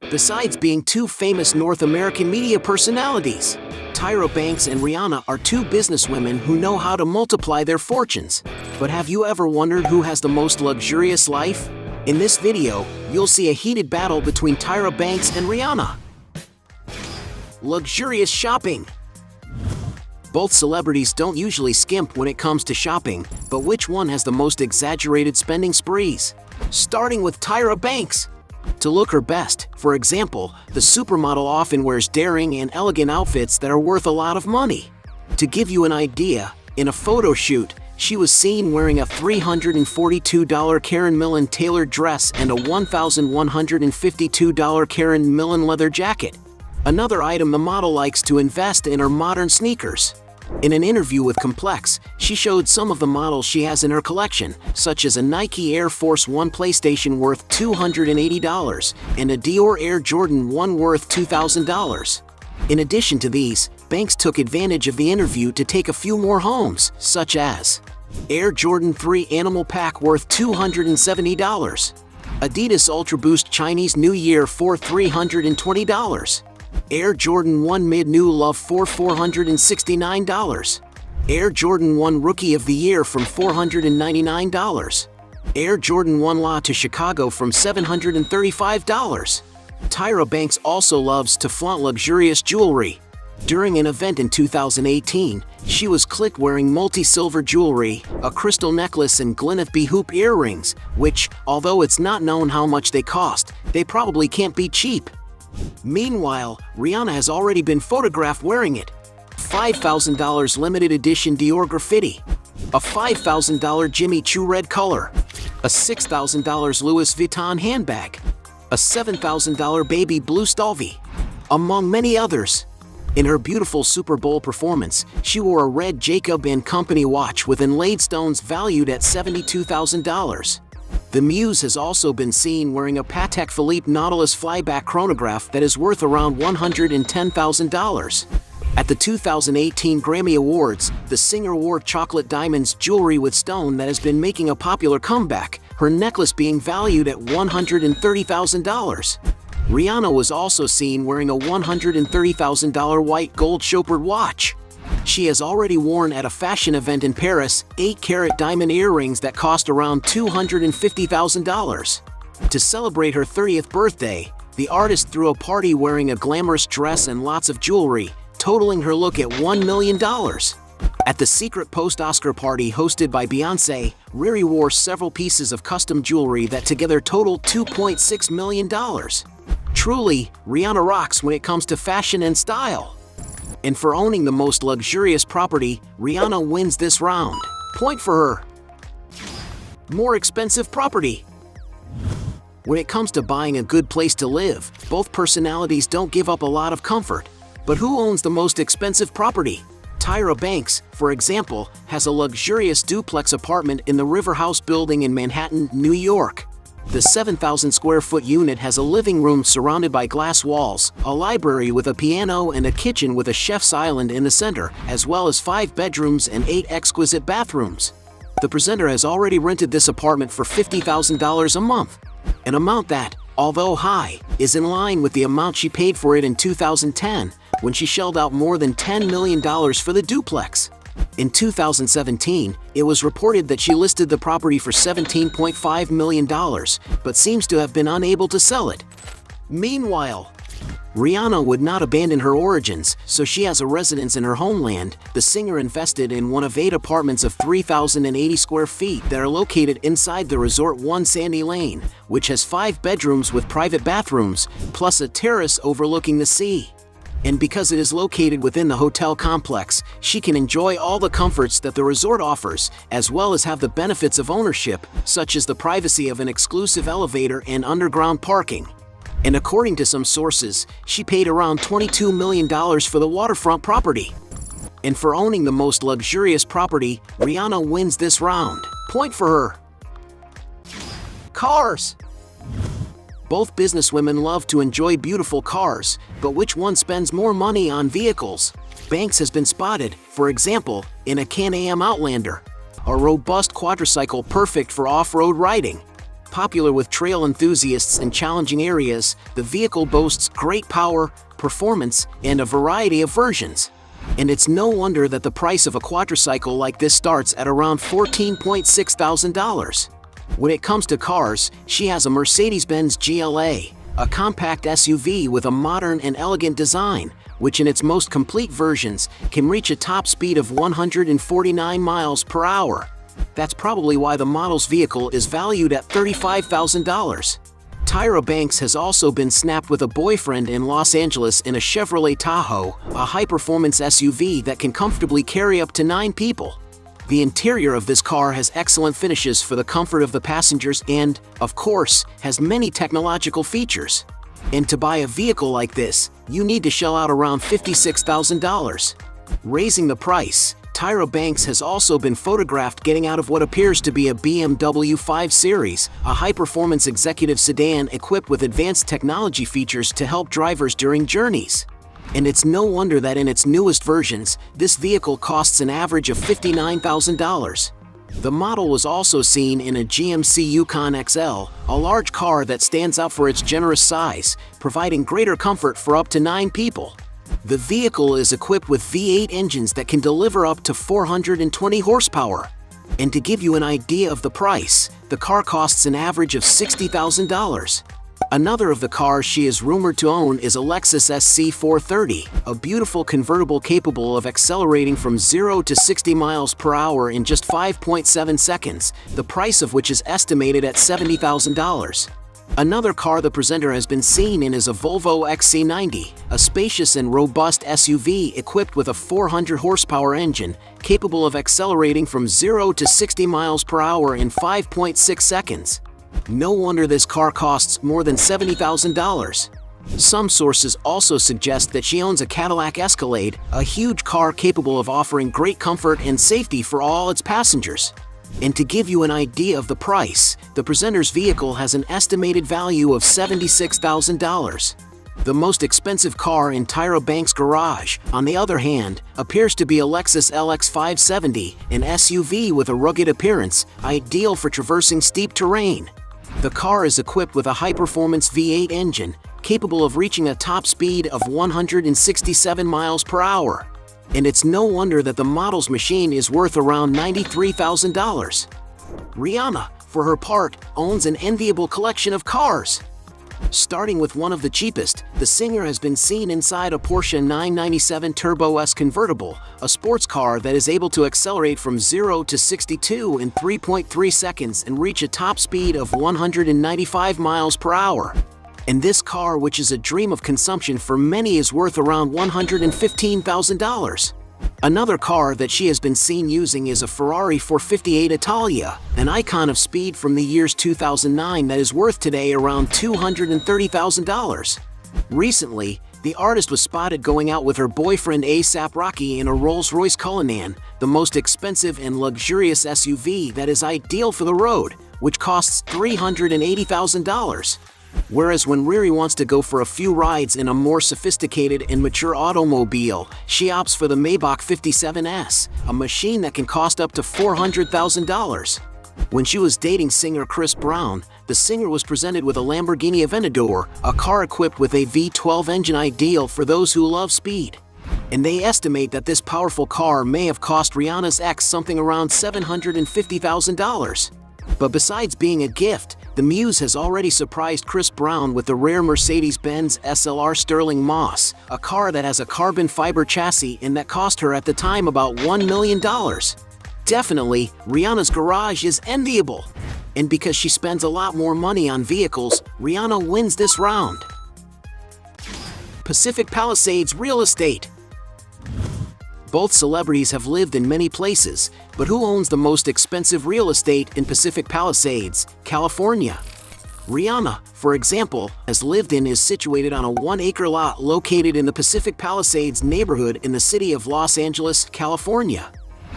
Besides being two famous North American media personalities, Tyra Banks and Rihanna are two businesswomen who know how to multiply their fortunes. But have you ever wondered who has the most luxurious life? In this video, you'll see a heated battle between Tyra Banks and Rihanna. Luxurious shopping. Both celebrities don't usually skimp when it comes to shopping, but which one has the most exaggerated spending sprees? Starting with Tyra Banks. To look her best, for example, the supermodel often wears daring and elegant outfits that are worth a lot of money. To give you an idea, in a photo shoot, she was seen wearing a $342 Karen Millen tailored dress and a $1,152 Karen Millen leather jacket. Another item the model likes to invest in are modern sneakers. In an interview with Complex, she showed some of the models she has in her collection, such as a Nike Air Force One PlayStation worth $280 and a Dior Air Jordan 1 worth $2,000. In addition to these, Banks took advantage of the interview to take a few more such as Air Jordan 3 Animal Pack worth $270, Adidas Ultra Boost Chinese New Year for $320, Air Jordan 1 Mid New Love for $469, Air Jordan 1 Rookie of the Year from $499, Air Jordan 1 La to Chicago from $735. Tyra Banks also loves to flaunt luxurious jewelry. During an event in 2018, she was clipped wearing multi-silver jewelry, a crystal necklace and Gwyneth B hoop earrings, which, although it's not known how much they cost, they probably can't be cheap. Meanwhile, Rihanna has already been photographed wearing it. $5,000 limited edition Dior graffiti, a $5,000 Jimmy Choo red color, a $6,000 Louis Vuitton handbag, a $7,000 baby blue Stalvey, among many others. In her beautiful Super Bowl performance, she wore a red Jacob & Company watch with inlaid stones valued at $72,000. The Muse has also been seen wearing a Patek Philippe Nautilus flyback chronograph that is worth around $110,000. At the 2018 Grammy Awards, the singer wore chocolate diamonds jewelry with stone that has been making a popular comeback, her necklace being valued at $130,000. Rihanna was also seen wearing a $130,000 white gold chopard watch. She has already worn at a fashion event in Paris 8-carat diamond earrings that cost around $250,000. To celebrate her 30th birthday, the artist threw a party wearing a glamorous dress and lots of jewelry, totaling her look at $1 million. At the secret post-Oscar party hosted by Beyoncé, Riri wore several pieces of custom jewelry that together totaled $2.6 million. Truly, Rihanna rocks when it comes to fashion and style. And for owning the most luxurious property, Rihanna wins this round. Point for her. More expensive property. When it comes to buying a good place to live, both personalities don't give up a lot of comfort. But who owns the most expensive property? Tyra Banks, for example, has a luxurious duplex apartment in the River House building in Manhattan, New York. The 7,000 square foot unit has a living room surrounded by glass walls, a library with a piano and a kitchen with a chef's island in the center, as well as 5 bedrooms and 8 exquisite bathrooms. The presenter has already rented this apartment for $50,000 a month, an amount that, although high, is in line with the amount she paid for it in 2010, when she shelled out more than $10 million for the duplex. In 2017, it was reported that she listed the property for $17.5 million, but seems to have been unable to sell it. Meanwhile, Rihanna would not abandon her origins, so she has a residence in her homeland. The singer invested in one of 8 apartments of 3,080 square feet that are located inside the Resort 1 Sandy Lane, which has 5 bedrooms with private bathrooms, plus a terrace overlooking the sea. And because it is located within the hotel complex, she can enjoy all the comforts that the resort offers, as well as have the benefits of ownership, such as the privacy of an exclusive elevator and underground parking. And according to some sources, she paid around $22 million for the waterfront property. And for owning the most luxurious property, Rihanna wins this round. Point for her. Cars. Both businesswomen love to enjoy beautiful cars, but which one spends more money on vehicles? Banks has been spotted, for example, in a Can-Am Outlander, a robust quadricycle perfect for off-road riding. Popular with trail enthusiasts and challenging areas, the vehicle boasts great power, performance, and a variety of versions. And it's no wonder that the price of a quadricycle like this starts at around $14.6 thousand. When it comes to cars, she has a Mercedes-Benz GLA, a compact SUV with a modern and elegant design, which in its most complete versions can reach a top speed of 149 miles per hour. That's probably why the model's vehicle is valued at $35,000. Tyra Banks has also been snapped with a boyfriend in Los Angeles in a Chevrolet Tahoe, a high-performance SUV that can comfortably carry up to 9 people. The interior of this car has excellent finishes for the comfort of the passengers and, of course, has many technological features. And to buy a vehicle like this, you need to shell out around $56,000. Raising the price, Tyra Banks has also been photographed getting out of what appears to be a BMW 5 Series, a high-performance executive sedan equipped with advanced technology features to help drivers during journeys. And it's no wonder that in its newest versions, this vehicle costs an average of $59,000. The model was also seen in a GMC Yukon XL, a large car that stands out for its generous size, providing greater comfort for up to 9 people. The vehicle is equipped with V8 engines that can deliver up to 420 horsepower. And to give you an idea of the price, the car costs an average of $60,000. Another of the cars she is rumored to own is a Lexus SC430, a beautiful convertible capable of accelerating from 0 to 60 miles per hour in just 5.7 seconds, the price of which is estimated at $70,000. Another car the presenter has been seen in is a Volvo XC90, a spacious and robust SUV equipped with a 400 horsepower engine, capable of accelerating from 0 to 60 miles per hour in 5.6 seconds. No wonder this car costs more than $70,000. Some sources also suggest that she owns a Cadillac Escalade, a huge car capable of offering great comfort and safety for all its passengers. And to give you an idea of the price, the presenter's vehicle has an estimated value of $76,000. The most expensive car in Tyra Banks' garage, on the other hand, appears to be a Lexus LX 570, an SUV with a rugged appearance, ideal for traversing steep terrain. The car is equipped with a high-performance V8 engine, capable of reaching a top speed of 167 miles per hour. And it's no wonder that the model's machine is worth around $93,000. Rihanna, for her part, owns an enviable collection of cars. Starting with one of the cheapest, the singer has been seen inside a Porsche 997 Turbo S convertible, a sports car that is able to accelerate from 0 to 62 in 3.3 seconds and reach a top speed of 195 miles per hour. And this car, which is a dream of consumption for many, is worth around $115,000. Another car that she has been seen using is a Ferrari 458 Italia, an icon of speed from the years 2009 that is worth today around $230,000. Recently, the artist was spotted going out with her boyfriend A$AP Rocky in a Rolls-Royce Cullinan, the most expensive and luxurious SUV that is ideal for the road, which costs $380,000. Whereas when Riri wants to go for a few rides in a more sophisticated and mature automobile, she opts for the Maybach 57S, a machine that can cost up to $400,000. When she was dating singer Chris Brown, the singer was presented with a Lamborghini Aventador, a car equipped with a V12 engine ideal for those who love speed. And they estimate that this powerful car may have cost Rihanna's ex something around $750,000. But besides being a gift, the Muse has already surprised Chris Brown with the rare Mercedes-Benz SLR Sterling Moss, a car that has a carbon fiber chassis and that cost her at the time about $1 million. Definitely, Rihanna's garage is enviable. And because she spends a lot more money on vehicles, Rihanna wins this round. Pacific Palisades Real Estate. Both celebrities have lived in many places, but who owns the most expensive real estate in Pacific Palisades, California? Rihanna, for example, has lived and is situated on a 1-acre lot located in the Pacific Palisades neighborhood in the city of Los Angeles, California.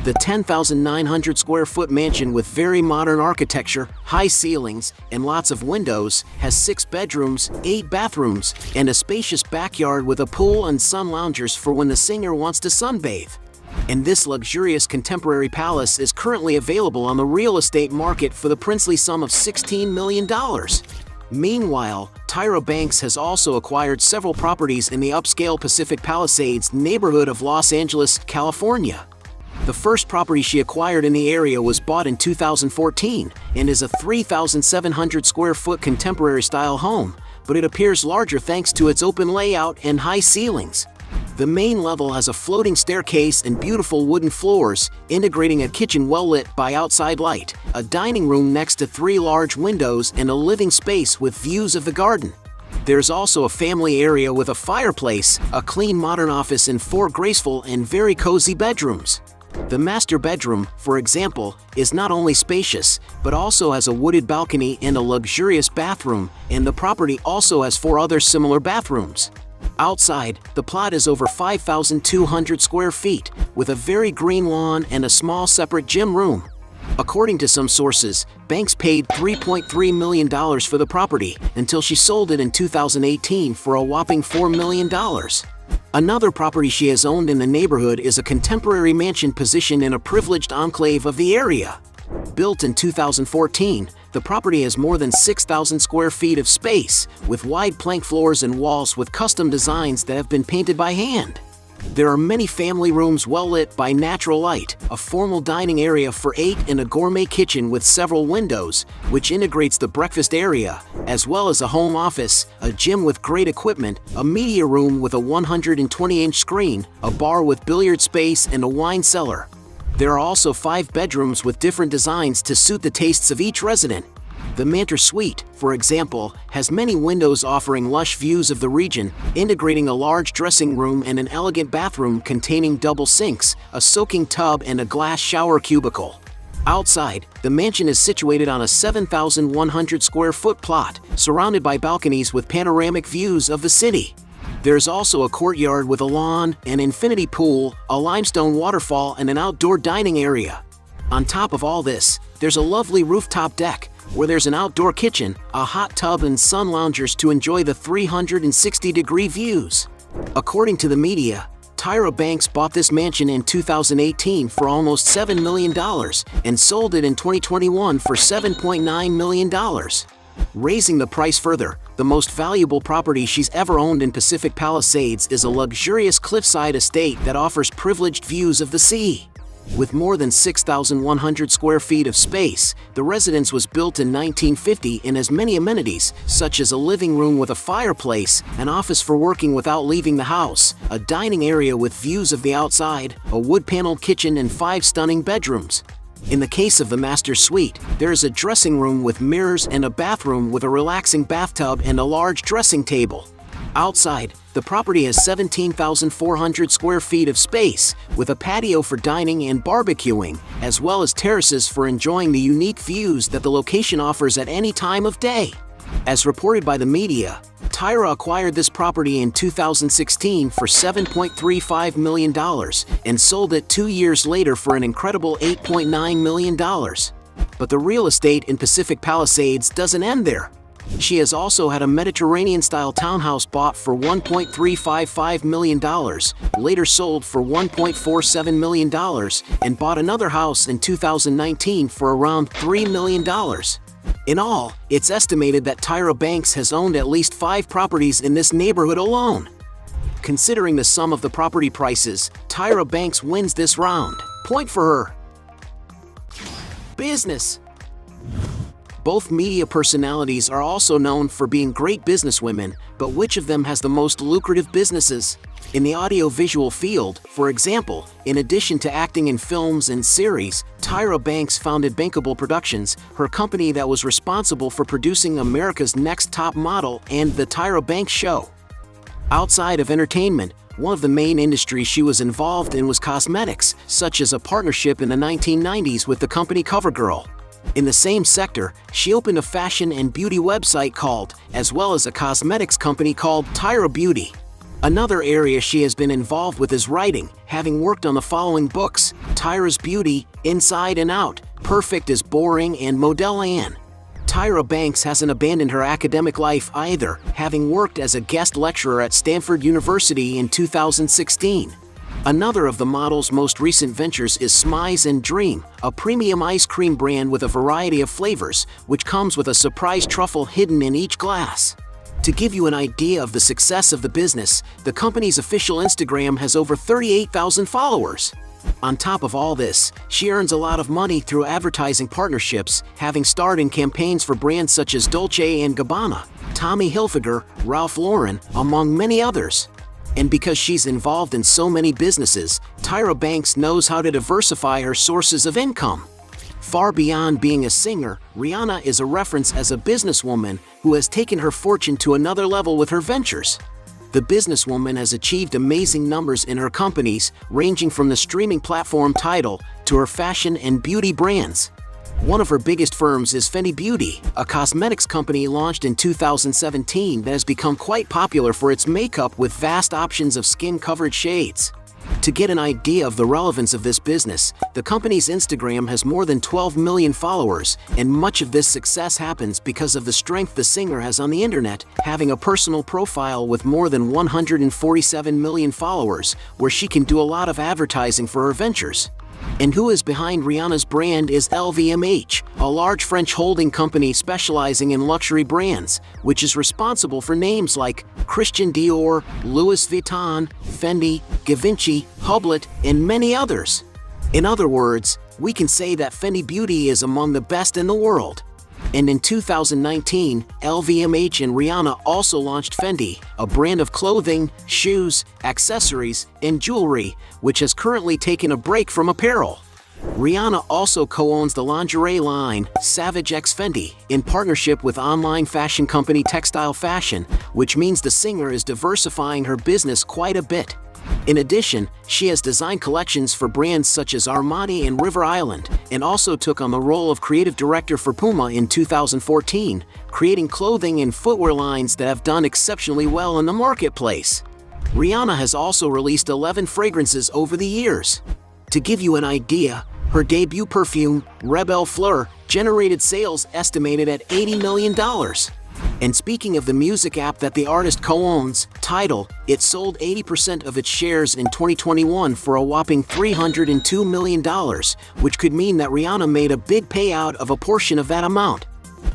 The 10,900 square foot mansion with very modern architecture, high ceilings, and lots of windows has 6 bedrooms, 8 bathrooms, and a spacious backyard with a pool and sun loungers for when the singer wants to sunbathe. And this luxurious contemporary palace is currently available on the real estate market for the princely sum of $16 million. Meanwhile, Tyra Banks has also acquired several properties in the upscale Pacific Palisades neighborhood of Los Angeles, California. The first property she acquired in the area was bought in 2014 and is a 3,700 square foot contemporary-style home, but it appears larger thanks to its open layout and high ceilings. The main level has a floating staircase and beautiful wooden floors, integrating a kitchen well lit by outside light, a dining room next to 3 large windows, and a living space with views of the garden. There's also a family area with a fireplace, a clean modern office, and 4 graceful and very cozy bedrooms. The master bedroom, for example, is not only spacious, but also has a wooded balcony and a luxurious bathroom, and the property also has 4 other similar bathrooms. Outside, the plot is over 5,200 square feet, with a very green lawn and a small separate gym room. According to some sources, Banks paid $3.3 million for the property until she sold it in 2018 for a whopping $4 million. Another property she has owned in the neighborhood is a contemporary mansion positioned in a privileged enclave of the area. Built in 2014, the property has more than 6,000 square feet of space, with wide plank floors and walls with custom designs that have been painted by hand. There are many family rooms well lit by natural light, a formal dining area for 8, and a gourmet kitchen with several windows, which integrates the breakfast area, as well as a home office, a gym with great equipment, a media room with a 120-inch screen, a bar with billiard space, and a wine cellar. There are also 5 bedrooms with different designs to suit the tastes of each resident. The Mantor Suite, for example, has many windows offering lush views of the region, integrating a large dressing room and an elegant bathroom containing double sinks, a soaking tub, and a glass shower cubicle. Outside, the mansion is situated on a 7,100 square foot plot, surrounded by balconies with panoramic views of the city. There's also a courtyard with a lawn, an infinity pool, a limestone waterfall, and an outdoor dining area. On top of all this, there's a lovely rooftop deck, where there's an outdoor kitchen, a hot tub, and sun loungers to enjoy the 360-degree views. According to the media, Tyra Banks bought this mansion in 2018 for almost $7 million and sold it in 2021 for $7.9 million. Raising the price further, the most valuable property she's ever owned in Pacific Palisades is a luxurious cliffside estate that offers privileged views of the sea. With more than 6,100 square feet of space, the residence was built in 1950 and has many amenities, such as a living room with a fireplace, an office for working without leaving the house, a dining area with views of the outside, a wood-paneled kitchen, and 5 stunning bedrooms. In the case of the master suite, there is a dressing room with mirrors and a bathroom with a relaxing bathtub and a large dressing table. Outside, the property has 17,400 square feet of space, with a patio for dining and barbecuing, as well as terraces for enjoying the unique views that the location offers at any time of day. As reported by the media, Tyra acquired this property in 2016 for $7.35 million and sold it 2 years later for an incredible $8.9 million. But the real estate in Pacific Palisades doesn't end there. She has also had a Mediterranean-style townhouse bought for $1.355 million, later sold for $1.47 million, and bought another house in 2019 for around $3 million. In all, it's estimated that Tyra Banks has owned at least 5 properties in this neighborhood alone. Considering the sum of the property prices, Tyra Banks wins this round. Point for her. Business. Both media personalities are also known for being great businesswomen, but which of them has the most lucrative businesses? In the audiovisual field, for example, in addition to acting in films and series, Tyra Banks founded Bankable Productions, her company that was responsible for producing America's Next Top Model and The Tyra Banks Show. Outside of entertainment, one of the main industries she was involved in was cosmetics, such as a partnership in the 1990s with the company CoverGirl. In the same sector, she opened a fashion and beauty website called, as well as a cosmetics company called Tyra Beauty. Another area she has been involved with is writing, having worked on the following books: Tyra's Beauty, Inside and Out, Perfect is Boring, and Model Ann. Tyra Banks hasn't abandoned her academic life either, having worked as a guest lecturer at Stanford University in 2016. Another of the model's most recent ventures is Smize and Dream, a premium ice cream brand with a variety of flavors, which comes with a surprise truffle hidden in each glass. To give you an idea of the success of the business, the company's official Instagram has over 38,000 followers. On top of all this, she earns a lot of money through advertising partnerships, having starred in campaigns for brands such as Dolce & Gabbana, Tommy Hilfiger, Ralph Lauren, among many others. And because she's involved in so many businesses, Tyra Banks knows how to diversify her sources of income. Far beyond being a singer, Rihanna is a reference as a businesswoman who has taken her fortune to another level with her ventures. The businesswoman has achieved amazing numbers in her companies, ranging from the streaming platform Tidal to her fashion and beauty brands. One of her biggest firms is Fenty Beauty, a cosmetics company launched in 2017 that has become quite popular for its makeup with vast options of skin-covered shades. To get an idea of the relevance of this business, the company's Instagram has more than 12 million followers, and much of this success happens because of the strength the singer has on the internet, having a personal profile with more than 147 million followers, where she can do a lot of advertising for her ventures. And who is behind Rihanna's brand is LVMH, a large French holding company specializing in luxury brands, which is responsible for names like Christian Dior, Louis Vuitton, Fendi, Givenchy, Hublot, and many others. In other words, we can say that Fenty Beauty is among the best in the world. And in 2019, LVMH and Rihanna also launched Fendi, a brand of clothing, shoes, accessories, and jewelry, which has currently taken a break from apparel. Rihanna also co-owns the lingerie line, Savage X Fendi, in partnership with online fashion company Textile Fashion, which means the singer is diversifying her business quite a bit. In addition, she has designed collections for brands such as Armani and River Island, and also took on the role of creative director for Puma in 2014, creating clothing and footwear lines that have done exceptionally well in the marketplace. Rihanna has also released 11 fragrances over the years. To give you an idea, her debut perfume, Rebelle Fleur, generated sales estimated at $80 million. And speaking of the music app that the artist co-owns, Tidal, it sold 80% of its shares in 2021 for a whopping $302 million, which could mean that Rihanna made a big payout of a portion of that amount.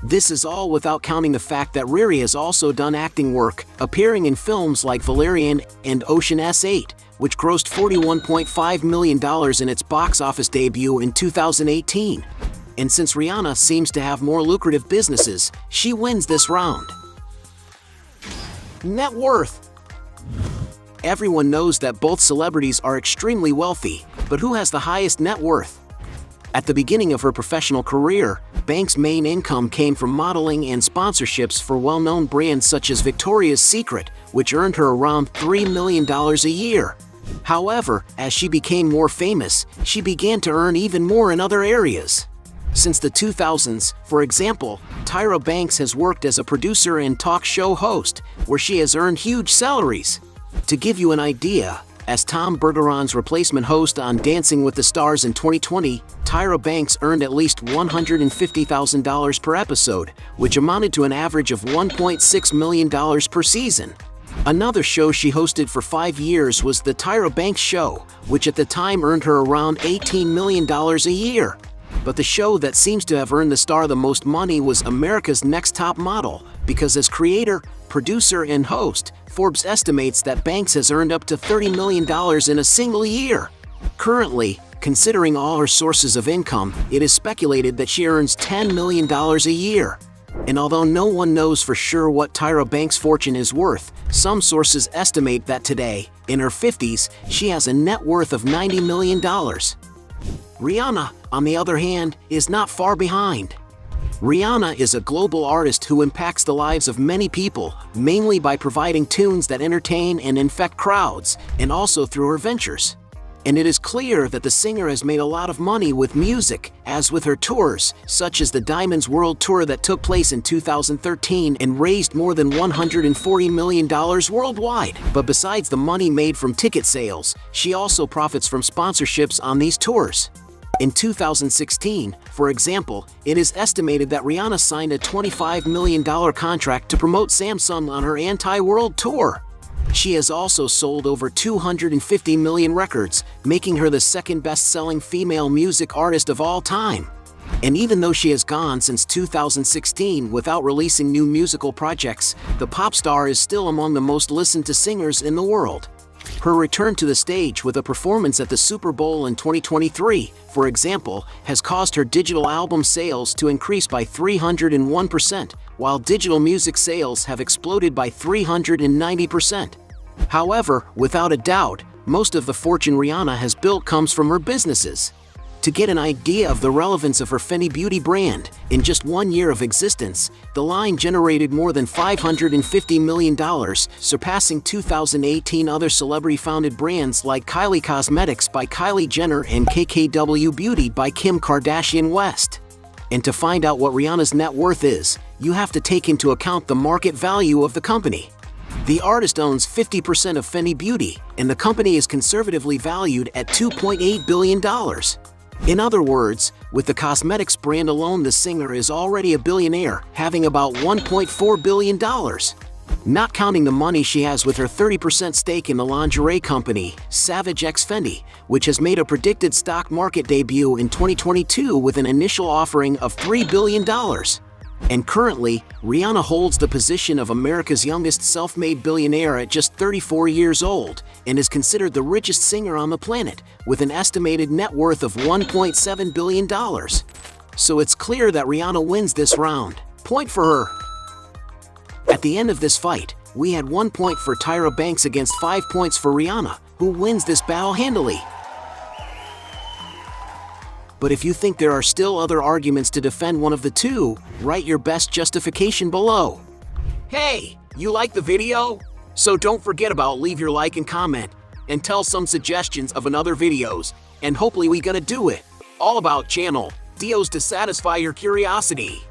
This is all without counting the fact that Riri has also done acting work, appearing in films like Valerian and Ocean S8, which grossed $41.5 million in its box office debut in 2018. And since Rihanna seems to have more lucrative businesses, she wins this round. Net worth. Everyone knows that both celebrities are extremely wealthy, but who has the highest net worth? At the beginning of her professional career, Banks' main income came from modeling and sponsorships for well-known brands such as Victoria's Secret, which earned her around $3 million a year. However, as she became more famous, she began to earn even more in other areas. Since the 2000s, for example, Tyra Banks has worked as a producer and talk show host, where she has earned huge salaries. To give you an idea, as Tom Bergeron's replacement host on Dancing with the Stars in 2020, Tyra Banks earned at least $150,000 per episode, which amounted to an average of $1.6 million per season. Another show she hosted for 5 years was The Tyra Banks Show, which at the time earned her around $18 million a year. But the show that seems to have earned the star the most money was America's Next Top Model, because as creator, producer, and host, Forbes estimates that Banks has earned up to $30 million in a single year. Currently, considering all her sources of income, it is speculated that she earns $10 million a year. And although no one knows for sure what Tyra Banks' fortune is worth, some sources estimate that today, in her 50s, she has a net worth of $90 million. Rihanna, on the other hand, is not far behind. Rihanna is a global artist who impacts the lives of many people, mainly by providing tunes that entertain and infect crowds, and also through her ventures. And it is clear that the singer has made a lot of money with music, as with her tours, such as the Diamonds World Tour that took place in 2013 and raised more than $140 million worldwide. But besides the money made from ticket sales, she also profits from sponsorships on these tours. In 2016, for example, it is estimated that Rihanna signed a $25 million contract to promote Samsung on her anti-world tour. She has also sold over 250 million records, making her the second best-selling female music artist of all time. And even though she has gone since 2016 without releasing new musical projects, the pop star is still among the most listened-to singers in the world. Her return to the stage with a performance at the Super Bowl in 2023, for example, has caused her digital album sales to increase by 301%, while digital music sales have exploded by 390%. However, without a doubt, most of the fortune Rihanna has built comes from her businesses. To get an idea of the relevance of her Fenty Beauty brand, in just 1 year of existence, the line generated more than $550 million, surpassing 2018 other celebrity-founded brands like Kylie Cosmetics by Kylie Jenner and KKW Beauty by Kim Kardashian West. And to find out what Rihanna's net worth is, you have to take into account the market value of the company. The artist owns 50% of Fenty Beauty, and the company is conservatively valued at $2.8 billion. In other words, with the cosmetics brand alone, the singer is already a billionaire, having about $1.4 billion. Not counting the money she has with her 30% stake in the lingerie company, Savage X Fenty, which has made a predicted stock market debut in 2022 with an initial offering of $3 billion. And currently, Rihanna holds the position of America's youngest self-made billionaire at just 34 years old, and is considered the richest singer on the planet, with an estimated net worth of $1.7 billion. So it's clear that Rihanna wins this round. Point for her. At the end of this fight, we had 1 point for Tyra Banks against 5 points for Rihanna, who wins this battle handily. But if you think there are still other arguments to defend one of the two, write your best justification below. Hey, you like the video? So don't forget about leave your like and comment, and tell some suggestions of another videos, and hopefully we gonna do it. All about channel Dios to satisfy your curiosity.